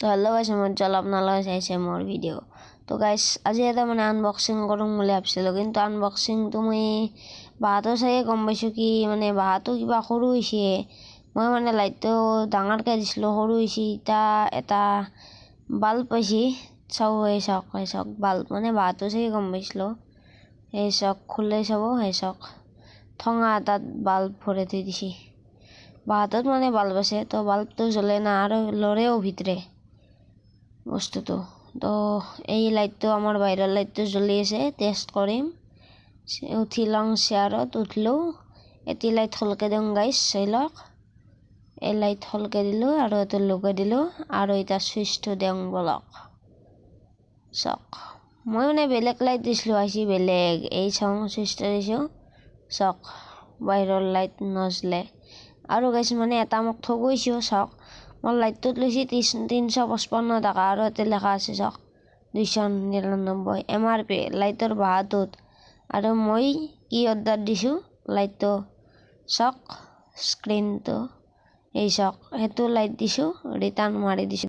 তো হেল্ল' গাইছ মই জল আপোনালোকে চাইছে মোৰ ভিডিঅ' তো গাইছ আজি এটা মানে আনবক্সিং কৰিম বুলি ভাবিছিলোঁ, কিন্তু আনবক্সিংটো মই বাহাতো চাইয়ে গম পাইছোঁ কি মানে বাহাতো কিবা সৰু হৈছে। মই মানে লাইটটো ডাঙৰকৈ দিছিলোঁ, সৰু হৈছে। এতিয়া এটা বাল্ব পাইছি, চাওক বাল্ব মানে বাহাতো চাইয়ে গম পাইছিলোঁ। এই চাওক খুলে চাব, সেই চাওক ঠঙা এটাত বাল্ব ভৰাই থৈ দিছে। বাহাতত মানে বাল্ব আছে, তো বাল্বটো জ্বলে না আৰু লৰেও ভিতৰে বস্তুটো। তো এই লাইটটো আমাৰ বাহিৰৰ লাইটটো জ্বলি আছে, টেষ্ট কৰিম। উঠি লওঁ চেয়াৰত, উঠিলোঁ। এটি লাইট হলকৈ দিওঁ গাইছ, চাই লওক। এই লাইট হলকৈ দিলোঁ আৰু এইটো লগাই দিলোঁ, আৰু এতিয়া চুইচটো দিওঁ বলক। চাওক মই মানে বেলেগ লাইট দিছিলোঁ, আহিছে বেলেগ। এই চাওঁ চুইচটো দিছোঁ, চাওক বাহিৰৰ লাইট নজ্বলে। আৰু গাইছ মানে এটা মোক ঠগিছোঁ, চাওক মই লাইটটোত লৈছে 355 টকা, আৰু ইয়াতে লেখা আছে চাওক 299 MRP লাইটৰ বাহাটোত। আৰু মই কি অৰ্ডাৰ দিছোঁ লাইটটো চাওক, স্ক্ৰীনটো এই চাওক, সেইটো লাইট দিছোঁ, ৰিটাৰ্ণ মাৰি দিছোঁ।